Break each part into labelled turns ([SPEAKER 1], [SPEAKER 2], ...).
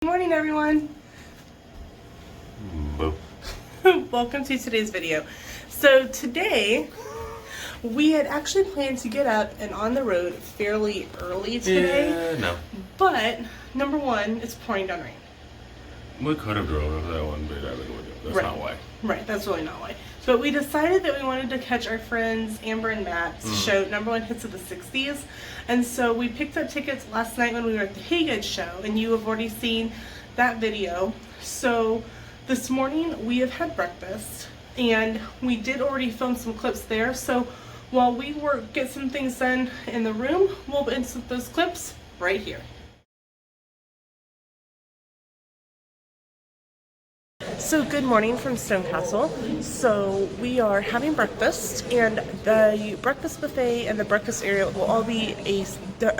[SPEAKER 1] Good morning, everyone. Welcome to today's video. So today we had actually planned to get up and on the road fairly early today.
[SPEAKER 2] Yeah, no.
[SPEAKER 1] But number one, it's pouring down rain.
[SPEAKER 2] We could have drove over that one, but I didn't want to. That's
[SPEAKER 1] Right.
[SPEAKER 2] not why.
[SPEAKER 1] Right, that's really not why. But we decided that we wanted to catch our friends Amber and Matt's show, Number One Hits of the 60s. And so we picked up tickets last night when we were at the Haygood show, and you have already seen that video. So this morning we have had breakfast, and we did already film some clips there. So while we get some things done in the room, we'll insert those clips right here. So good morning from Stonecastle. So we are having breakfast, and the breakfast buffet and the breakfast area will all be a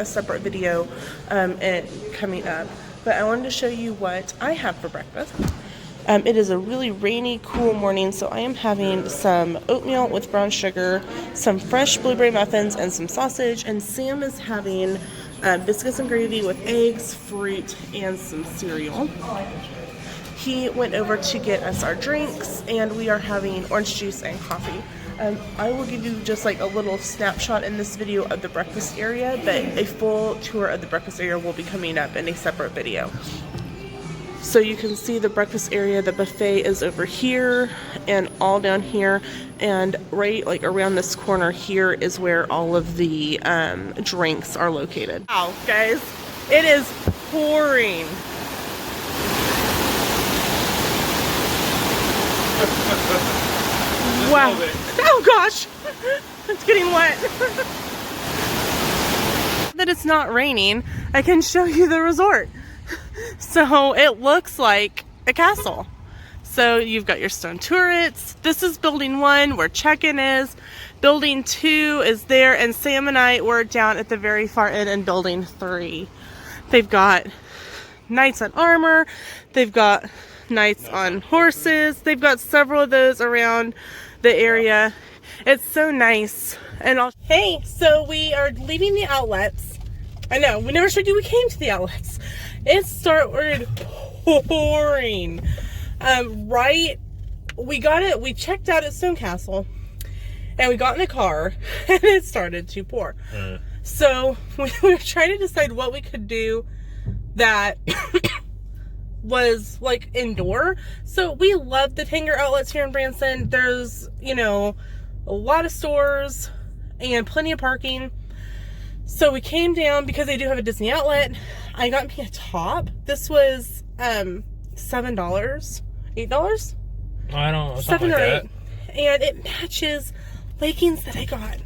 [SPEAKER 1] separate video and coming up. But I wanted to show you what I have for breakfast. It is a really rainy, cool morning, so I am having some oatmeal with brown sugar, some fresh blueberry muffins, and some sausage. And Sam is having biscuits and gravy with eggs, fruit, and some cereal. He went over to get us our drinks, and we are having orange juice and coffee. I will give you just like a little snapshot in this video of the breakfast area, but a full tour of the breakfast area will be coming up in a separate video. So you can see the breakfast area. The buffet is over here and all down here, and right like around this corner here is where all of the drinks are located. Wow, guys, it is pouring. Wow. Oh gosh. It's getting wet. That it's not raining, I can show you the resort. So it looks like a castle. So you've got your stone turrets. This is building 1 where check-in is. Building 2 is there, and Sam and I were down at the very far end in building 3. They've got knights in armor. They've got knights on horses. They've got several of those around the area. It's so nice. And hey, so we are leaving the outlets. I know, we never showed you we came to the outlets. It started pouring. We checked out at Stonecastle, and we got in the car, and it started to pour. So we were trying to decide what we could do that was like indoor. So we love the Tanger outlets here in Branson. There's, you know, a lot of stores and plenty of parking. So we came down because they do have a Disney outlet. I got me a top. This was $7, $8.
[SPEAKER 2] I don't know,
[SPEAKER 1] 7 or
[SPEAKER 2] like
[SPEAKER 1] 8, and it matches leggings that I got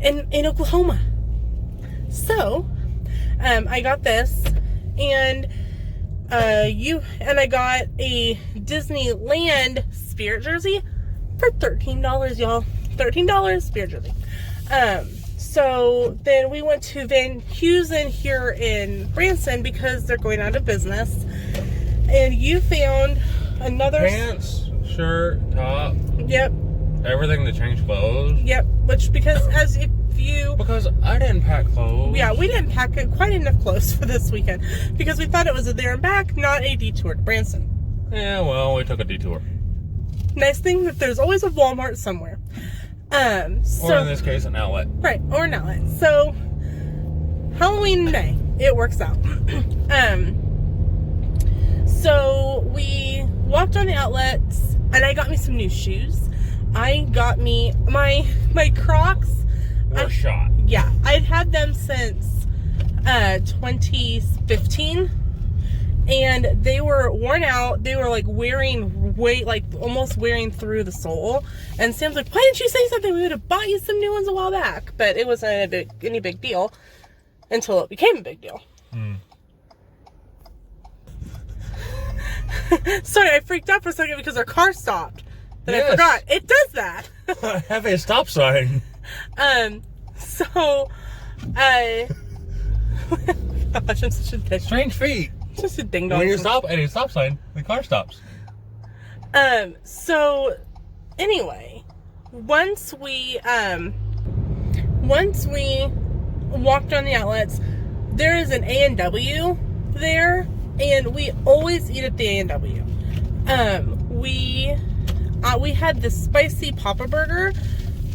[SPEAKER 1] in Oklahoma. So I got this, and I got a Disneyland Spirit jersey for $13, y'all. $13 Spirit jersey. So then we went to Van Heusen here in Branson because they're going out of business. And you found another
[SPEAKER 2] pants, shirt, top.
[SPEAKER 1] Yep.
[SPEAKER 2] Everything to change clothes.
[SPEAKER 1] Yep.
[SPEAKER 2] Because I didn't pack clothes.
[SPEAKER 1] Yeah, we didn't pack quite enough clothes for this weekend because we thought it was a there and back, not a detour to Branson.
[SPEAKER 2] Yeah, well, we took a detour.
[SPEAKER 1] Nice thing that there's always a Walmart somewhere.
[SPEAKER 2] Or in this case, an outlet.
[SPEAKER 1] Right, or an outlet. So Halloween day, it works out. So we walked on the outlets, and I got me some new shoes. I got me my Crocs.
[SPEAKER 2] Shot.
[SPEAKER 1] Yeah, I'd had them since 2015, and they were worn out. They were like almost wearing through the sole. And Sam's like, "Why didn't you say something? We would have bought you some new ones a while back." But it wasn't any big deal until it became a big deal. Sorry, I freaked out for a second because our car stopped. And I forgot. It does that.
[SPEAKER 2] I have a stop sign.
[SPEAKER 1] So, gosh, I'm such a bitch.
[SPEAKER 2] Strange feet.
[SPEAKER 1] Just a ding dong.
[SPEAKER 2] When you stop at a stop sign, the car stops.
[SPEAKER 1] So, anyway, once we walked on the outlets, there is an A&W there and we always eat at the A&W. We had the spicy Papa Burger.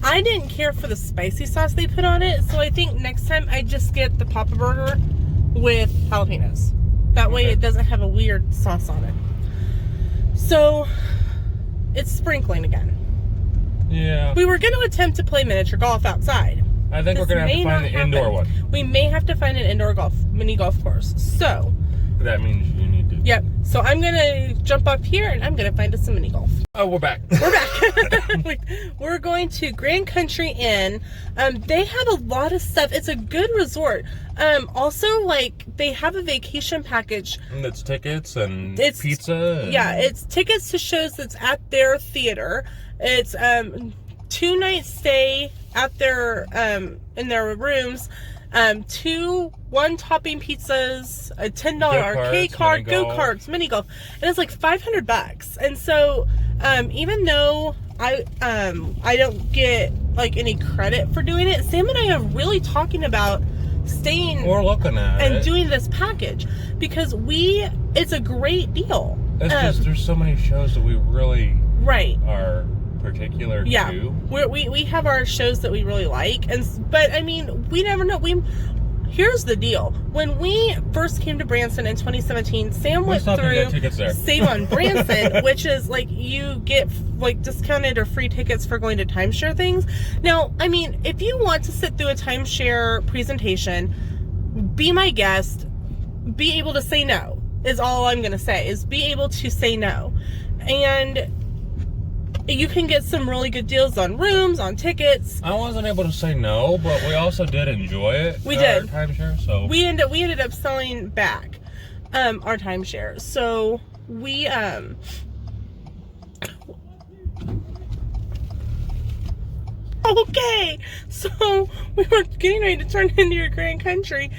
[SPEAKER 1] I didn't care for the spicy sauce they put on it, so I think next time I just get the Papa Burger with jalapenos. That way it doesn't have a weird sauce on it. So, it's sprinkling again.
[SPEAKER 3] Yeah.
[SPEAKER 1] We were going to attempt to play miniature golf outside.
[SPEAKER 3] I think we're going to have to find an indoor one.
[SPEAKER 1] We may have to find an indoor mini golf course. So,
[SPEAKER 3] that means you need to.
[SPEAKER 1] Yep. So I'm going to jump up here and I'm going to find us some mini golf.
[SPEAKER 3] Oh, we're back.
[SPEAKER 1] We're back. We're going to Grand Country Inn. They have a lot of stuff. It's a good resort. Also, like, they have a vacation package.
[SPEAKER 3] And it's tickets and pizza. And...
[SPEAKER 1] Yeah, it's tickets to shows that's at their theater. It's 2-night stay at their in their rooms. 2 1-topping pizzas, a $10 arcade card, go-karts, mini golf, and it's like $500. And so, even though I don't get like any credit for doing it, Sam and I are really talking about staying
[SPEAKER 3] or looking at
[SPEAKER 1] and
[SPEAKER 3] it.
[SPEAKER 1] Doing this package because it's a great deal.
[SPEAKER 3] It's just there's so many shows that we really are particular to.
[SPEAKER 1] We have our shows that we really like, but I mean, we never know. Here's the deal. When we first came to Branson in 2017, Sam went through Save on Branson, which is like you get like discounted or free tickets for going to timeshare things. Now, I mean, if you want to sit through a timeshare presentation, be my guest, be able to say no is all I'm going to say, is be able to say no. And you can get some really good deals on rooms, on tickets.
[SPEAKER 3] I wasn't able to say no, but we also did enjoy it.
[SPEAKER 1] We did.
[SPEAKER 3] Our timeshare, so
[SPEAKER 1] we ended up selling back our timeshare. So we okay. So we were getting ready to turn into your Grand Country,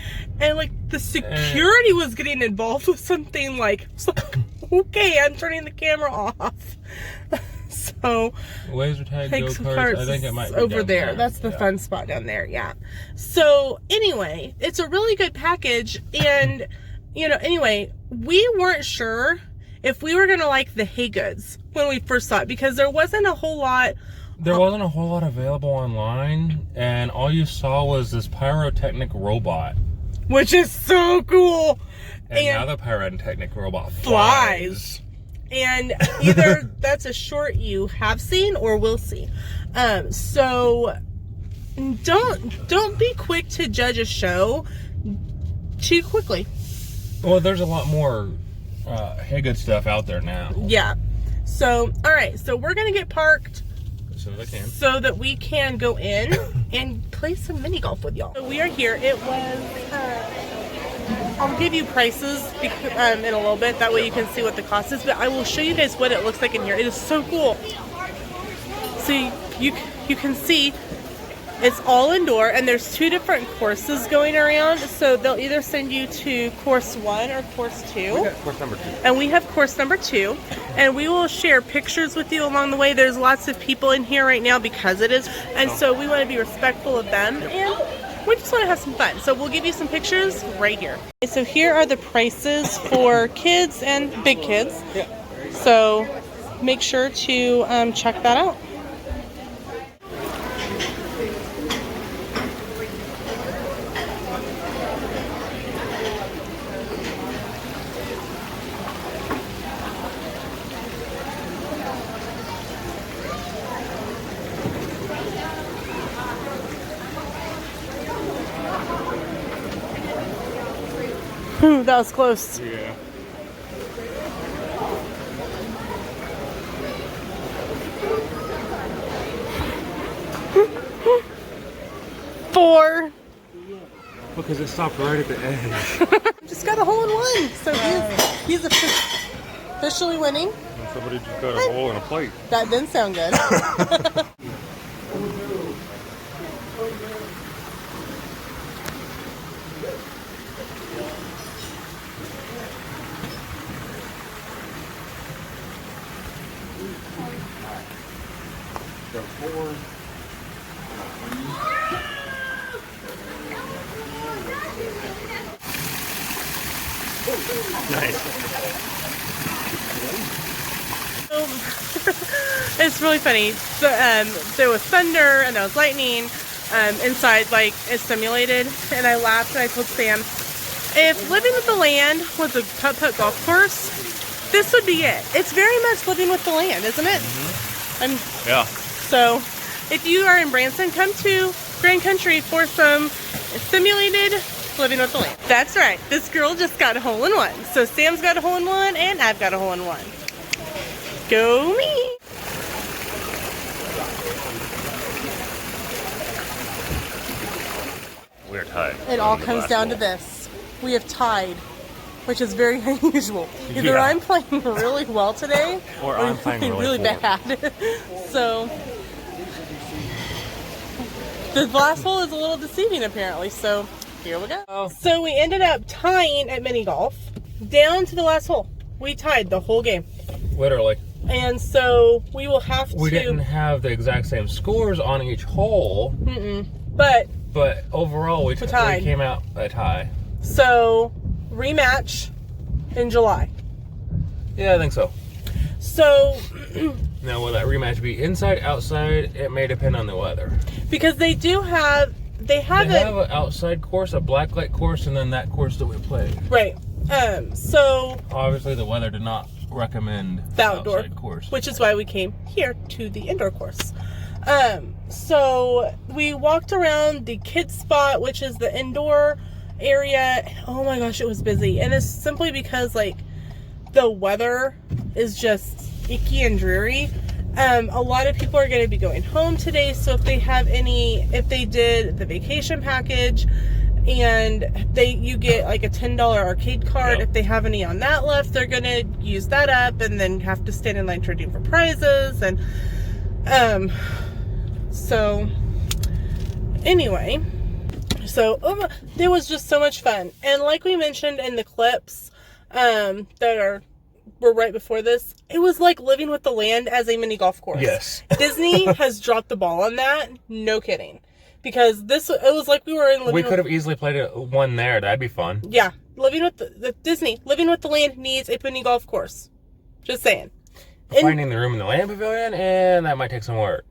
[SPEAKER 1] and like the security was getting involved with something like okay, I'm turning the camera off. So
[SPEAKER 3] laser tag go-karts, I think it might be
[SPEAKER 1] over there. That's the fun spot down there. Yeah. So anyway, it's a really good package, and anyway, we weren't sure if we were gonna like the Hay Goods when we first saw it because there wasn't a whole lot.
[SPEAKER 3] There wasn't a whole lot available online, and all you saw was this pyrotechnic robot,
[SPEAKER 1] which is so cool.
[SPEAKER 3] And now the pyrotechnic robot
[SPEAKER 1] flies. And either that's a short you have seen or will see. So don't be quick to judge a show too quickly.
[SPEAKER 3] Well, there's a lot more Hay Good stuff out there now.
[SPEAKER 1] Yeah. So, all right. So we're going to get parked
[SPEAKER 3] as soon as I can,
[SPEAKER 1] so that we can go in and play some mini golf with y'all. So we are here. It was... I'll give you prices in a little bit. That way you can see what the cost is. But I will show you guys what it looks like in here. It is so cool. So you can see it's all indoor, and there's 2 different courses going around. So they'll either send you to course 1 or course 2.
[SPEAKER 3] We got course number 2.
[SPEAKER 1] And we have course number 2. And we will share pictures with you along the way. There's lots of people in here right now because it is. And so we want to be respectful of them. And we just want to have some fun. So we'll give you some pictures right here. So here are the prices for kids and big kids.
[SPEAKER 3] Yeah.
[SPEAKER 1] So make sure to check that out. That was close.
[SPEAKER 3] Yeah.
[SPEAKER 1] Four.
[SPEAKER 3] Because it stopped right at the edge.
[SPEAKER 1] Just got a hole in one. So he's officially winning.
[SPEAKER 2] And somebody just got a hole in a plate.
[SPEAKER 1] That didn't sound good.
[SPEAKER 3] Nice.
[SPEAKER 1] It's really funny. So, there was thunder and there was lightning inside, like it's simulated. And I laughed and I told Sam, if Living with the Land was a putt-putt golf course, this would be it. It's very much Living with the Land, isn't it?
[SPEAKER 3] Mm-hmm. Yeah.
[SPEAKER 1] So, if you are in Branson, come to Grand Country for some simulated Living with the Land. That's right. This girl just got a hole-in-one. So Sam's got a hole-in-one and I've got a hole-in-one. Go me!
[SPEAKER 2] We're tied.
[SPEAKER 1] It all comes down to this. We have tied, which is very unusual. Either
[SPEAKER 3] Yeah.
[SPEAKER 1] I'm playing really well today,
[SPEAKER 3] Or I'm playing really poor.
[SPEAKER 1] bad. So, the last hole is a little deceiving apparently, so here we go.
[SPEAKER 3] Oh.
[SPEAKER 1] So we ended up tying at mini golf, down to the last hole. We tied the whole game.
[SPEAKER 3] Literally.
[SPEAKER 1] And so we will have to...
[SPEAKER 3] We didn't have the exact same scores on each hole,
[SPEAKER 1] But,
[SPEAKER 3] overall we
[SPEAKER 1] tied.
[SPEAKER 3] came out a tie.
[SPEAKER 1] so, rematch in July.
[SPEAKER 3] Yeah, I think so.
[SPEAKER 1] So,
[SPEAKER 3] Now, will that rematch be inside, outside? It may depend on the weather.
[SPEAKER 1] because they do have... They have
[SPEAKER 3] They
[SPEAKER 1] it...
[SPEAKER 3] have an outside course, a blacklight course, and then that course that we played.
[SPEAKER 1] Right. So,
[SPEAKER 3] Obviously, the weather did not recommend
[SPEAKER 1] the outdoor
[SPEAKER 3] outside course.
[SPEAKER 1] which is why we came here to the indoor course. So we walked around the kids spot, which is the indoor area. Oh my gosh, it was busy, and it's simply because like the weather is just icky and dreary. A lot of people are going to be going home today, so if they did the vacation package and you get like a $10 arcade card,
[SPEAKER 3] Yep.
[SPEAKER 1] if they have any on that left, they're going to use that up and then have to stand in line to redeem for prizes. And so anyway, so there was just so much fun. And like we mentioned in the clips that were right before this, it was like Living with the Land as a mini golf course.
[SPEAKER 3] Yes.
[SPEAKER 1] Disney has dropped the ball on that. No kidding. Because it was like we were in
[SPEAKER 3] We could have easily played one there. That'd be fun.
[SPEAKER 1] Yeah. Living with the Disney, Living with the Land needs a mini golf course. Just saying.
[SPEAKER 3] Finding the room in the land pavilion, and that might take some work.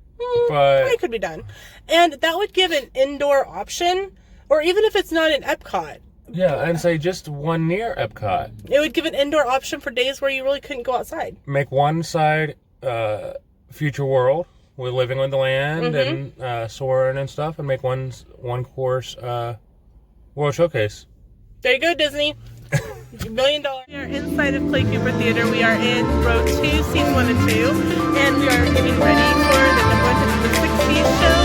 [SPEAKER 3] But
[SPEAKER 1] it could be done. And that would give an indoor option, or even if it's not in Epcot,
[SPEAKER 3] yeah, and say just one near Epcot.
[SPEAKER 1] it would give an indoor option for days where you really couldn't go outside.
[SPEAKER 3] Make one side Future World with Living with the Land and Soarin' and stuff, and make one course World Showcase.
[SPEAKER 1] There you go, Disney. $1 million. We are inside of Clay Cooper Theater. We are in row 2, scenes 1 and 2, and we are getting ready for the 160th show.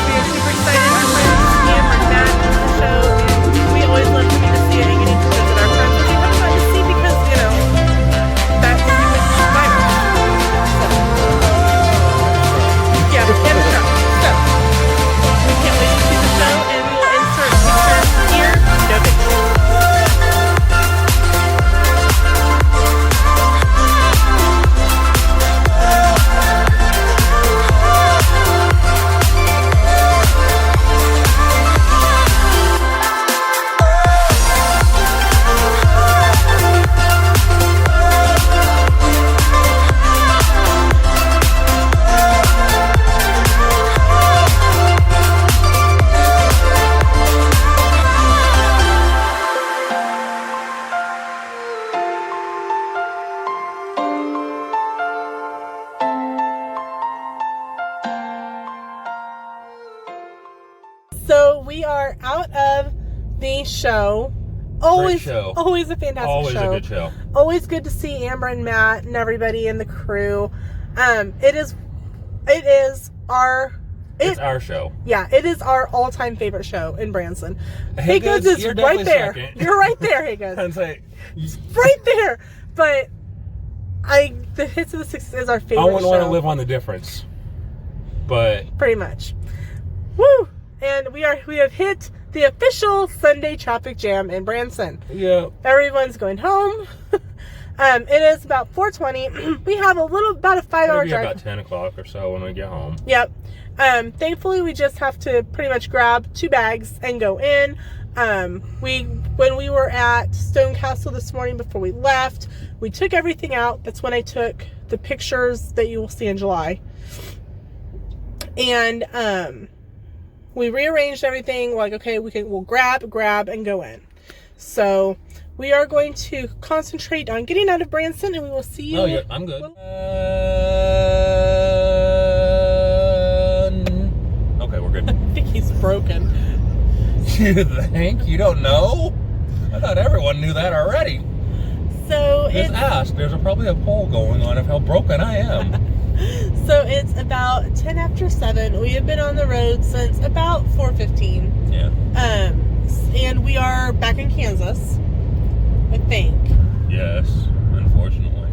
[SPEAKER 1] We are super excited. Our friends Cam and Matt in the show, and we always love coming to see it and getting to visit our friends that we haven't gotten to see because, that's what we would survive. Yeah, and the show. So, we can't wait to see the show, and we will insert pictures here. No pictures. So we are out of the show. Always,
[SPEAKER 3] show.
[SPEAKER 1] Always a fantastic
[SPEAKER 3] Always
[SPEAKER 1] show.
[SPEAKER 3] a good show.
[SPEAKER 1] Always good to see Amber and Matt and everybody in the crew. It is our
[SPEAKER 3] show.
[SPEAKER 1] Yeah, it is our all-time favorite show in Branson.
[SPEAKER 3] Hey
[SPEAKER 1] Goods
[SPEAKER 3] Goods,
[SPEAKER 1] is
[SPEAKER 3] you're
[SPEAKER 1] right
[SPEAKER 3] definitely
[SPEAKER 1] there.
[SPEAKER 3] second.
[SPEAKER 1] You're right there, Hey Goods.
[SPEAKER 3] And say,
[SPEAKER 1] Right there. But the Hits of the 60s is our favorite
[SPEAKER 3] I wouldn't want to
[SPEAKER 1] show.
[SPEAKER 3] live on the difference. But
[SPEAKER 1] Pretty much. Woo! And we have hit the official Sunday traffic jam in Branson.
[SPEAKER 3] yeah,
[SPEAKER 1] Everyone's going home. It is about 4:20. We have about a 5-hour
[SPEAKER 3] maybe
[SPEAKER 1] drive.
[SPEAKER 3] about 10 o'clock or so when we get home.
[SPEAKER 1] Yep. Thankfully, we just have to pretty much grab 2 bags and go in. When we were at Stone Castle this morning before we left, we took everything out. That's when I took the pictures that you will see in July. And we rearranged everything. Like, okay, we'll grab, and go in. So we are going to concentrate on getting out of Branson, and we will see you.
[SPEAKER 3] Oh, yeah, I'm good. Okay, we're good.
[SPEAKER 1] I think he's broken.
[SPEAKER 3] You think? You don't know? I thought everyone knew that already.
[SPEAKER 1] So
[SPEAKER 3] Just ask. There's probably a poll going on of how broken I am.
[SPEAKER 1] So it's about 10 after 7. We have been on the road since about 4:15.
[SPEAKER 3] Yeah.
[SPEAKER 1] And we are back in Kansas, I think.
[SPEAKER 3] Yes, unfortunately.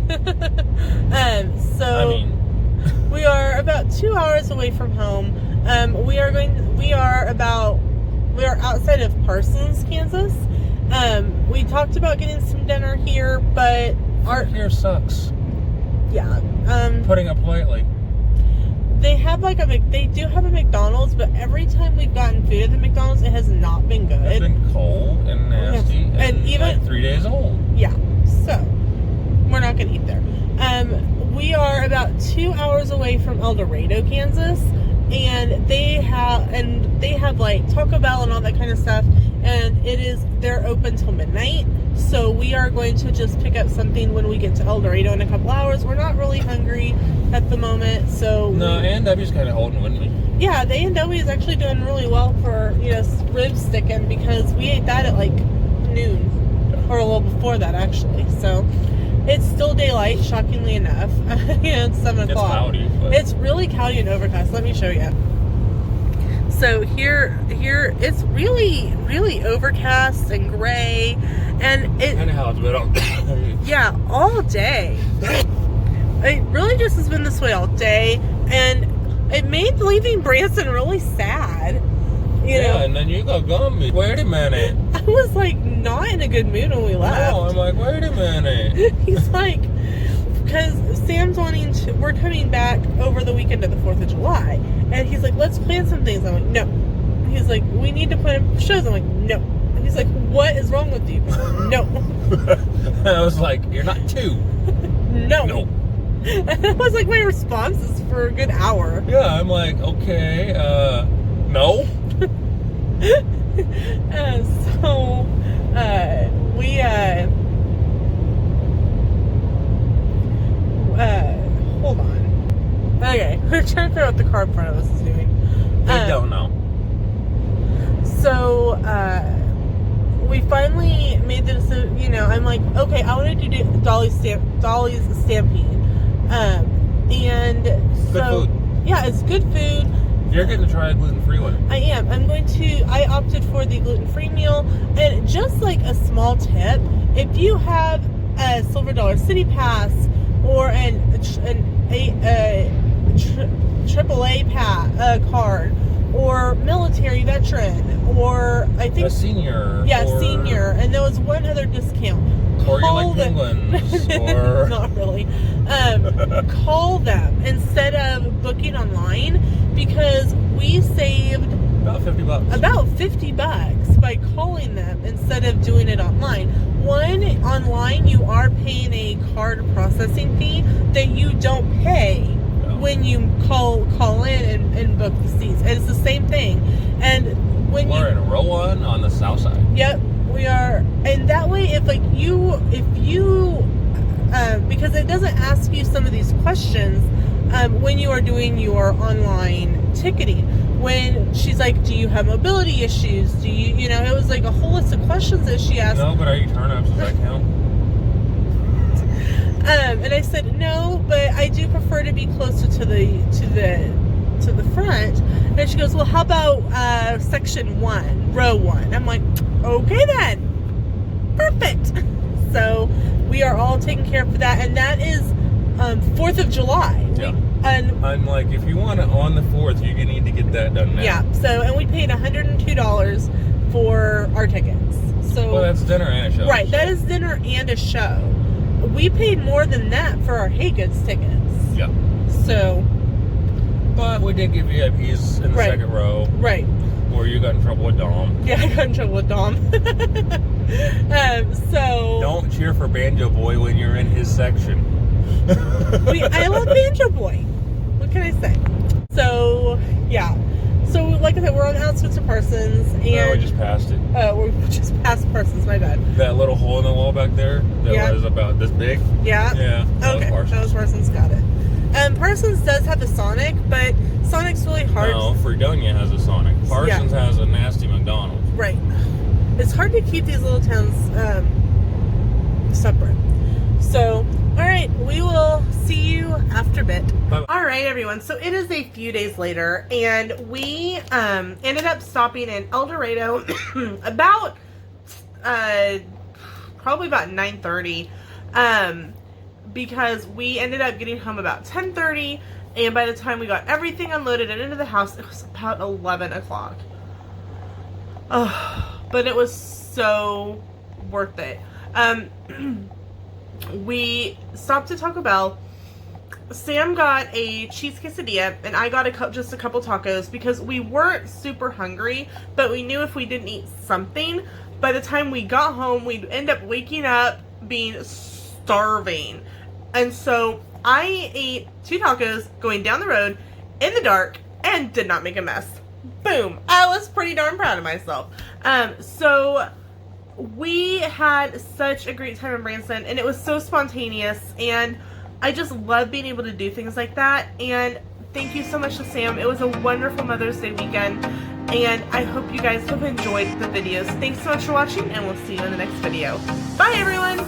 [SPEAKER 1] So we are about 2 hours away from home. We are outside of Parsons, Kansas. We talked about getting some dinner here, but
[SPEAKER 3] Here sucks.
[SPEAKER 1] yeah.
[SPEAKER 3] Putting it politely.
[SPEAKER 1] They do have a McDonald's, but every time we've gotten food at the McDonald's, it has not been good.
[SPEAKER 3] It's been cold and nasty and
[SPEAKER 1] even
[SPEAKER 3] like 3 days old.
[SPEAKER 1] Yeah, so we're not gonna eat there. We are about 2 hours away from El Dorado, Kansas, and they have like Taco Bell and all that kind of stuff, and they're open till midnight. So we are going to just pick up something when we get to El Dorado in a couple hours. We're not really hungry at the moment, so
[SPEAKER 3] No, A&W's kind of holding with me.
[SPEAKER 1] yeah, the A&W is actually doing really well for rib sticking, because we ate that at like noon or a little before that actually. So it's still daylight, shockingly enough. It's 7 o'clock.
[SPEAKER 3] It's cloudy. But...
[SPEAKER 1] It's really cloudy and overcast. Let me show you. So here it's really, really overcast and gray, and it
[SPEAKER 3] kind of how it's been all
[SPEAKER 1] yeah, all day. It really just has been this way all day, and it made leaving Branson really sad. You know?
[SPEAKER 3] And then you got gummy. Wait a minute.
[SPEAKER 1] I was like not in a good mood when we left.
[SPEAKER 3] No, I'm like, wait a minute.
[SPEAKER 1] He's like, because Sam's we're coming back over the weekend of the 4th of July. And he's like, let's plan some things. I'm like, no. He's like, we need to plan shows. I'm like, no. And he's like, what is wrong with you? No.
[SPEAKER 3] I was like, you're not 2.
[SPEAKER 1] No.
[SPEAKER 3] No.
[SPEAKER 1] And that was like my responses for a good hour.
[SPEAKER 3] Yeah, I'm like, okay, no.
[SPEAKER 1] Hold on. Okay, we're trying to figure out what the car in front of us is doing.
[SPEAKER 3] I don't know.
[SPEAKER 1] So, we finally made the decision. I'm like, okay, I want to do Dolly's Stampede. And
[SPEAKER 3] Good food.
[SPEAKER 1] Yeah, it's good food.
[SPEAKER 3] You're getting to try a gluten-free one.
[SPEAKER 1] I am. I opted for the gluten-free meal. And just like a small tip, if you have a Silver Dollar City Pass or an AAA card, or military veteran, or I think
[SPEAKER 3] a senior.
[SPEAKER 1] Yeah, senior. And there was one other discount.
[SPEAKER 3] Or you like penguins. Or
[SPEAKER 1] not really. Call them instead of booking online, because we saved
[SPEAKER 3] about $50.
[SPEAKER 1] About $50 by calling them instead of doing it online. Online you are paying a card processing fee that you don't pay when you call in and book the seats. And it's the same thing. And when
[SPEAKER 3] we're in row 1 on the south side.
[SPEAKER 1] Yep, we are. And that way, if you because it doesn't ask you some of these questions when you are doing your online ticketing. When she's like, do you have mobility issues? Do you, it was like a whole list of questions that she asked.
[SPEAKER 3] No, but I eat turnips. Does that count?
[SPEAKER 1] And I said no, but I do prefer to be closer to the front. And she goes, well, how about section 1, row 1? I'm like, okay then, perfect. So we are all taken care of for that, and that is 4th of July.
[SPEAKER 3] Yeah. And I'm like, if you want it on the 4th, you need to get that done now.
[SPEAKER 1] Yeah. So, and we paid $102 for our tickets. So.
[SPEAKER 3] Well, that's dinner and a show.
[SPEAKER 1] Right. That is dinner and a show. We paid more than that for our Hey Goods tickets.
[SPEAKER 3] Yeah.
[SPEAKER 1] So.
[SPEAKER 3] But we did get VIPs in the second row.
[SPEAKER 1] Right.
[SPEAKER 3] Or you got in trouble with Dom.
[SPEAKER 1] Yeah, I got in trouble with Dom. So
[SPEAKER 3] Don't cheer for Banjo Boy when you're in his section.
[SPEAKER 1] I love Banjo Boy. What can I say? So yeah. So like I said, we're on the outskirts of Parsons, and
[SPEAKER 3] No, we just passed it.
[SPEAKER 1] we're just past Parsons. My bad.
[SPEAKER 3] That little hole in the wall back there that was about this big.
[SPEAKER 1] Yeah.
[SPEAKER 3] Yeah.
[SPEAKER 1] Okay. That was Parsons. Got it. Parsons does have the Sonic, but Sonic's really hard.
[SPEAKER 3] No, Fredonia has a Sonic. Parsons has a nasty McDonald's.
[SPEAKER 1] Right. It's hard to keep these little towns separate. So, all right, we will see you after a bit.
[SPEAKER 3] Bye-bye.
[SPEAKER 1] All right, everyone. So it is a few days later, and we ended up stopping in El Dorado about probably about 9:30, because we ended up getting home about 10:30, and by the time we got everything unloaded and into the house, it was about 11 o'clock. Oh, but it was so worth it. We stopped to Taco Bell. Sam got a cheese quesadilla, and I got just a couple tacos because we weren't super hungry, but we knew if we didn't eat something, by the time we got home, we'd end up waking up being starving. And so I ate 2 tacos going down the road in the dark and did not make a mess. Boom. I was pretty darn proud of myself. So we had such a great time in Branson, and it was so spontaneous, and I just love being able to do things like that. And thank you so much to Sam. It was a wonderful Mother's Day weekend, and I hope you guys have enjoyed the videos. Thanks so much for watching, and we'll see you in the next video. Bye, everyone!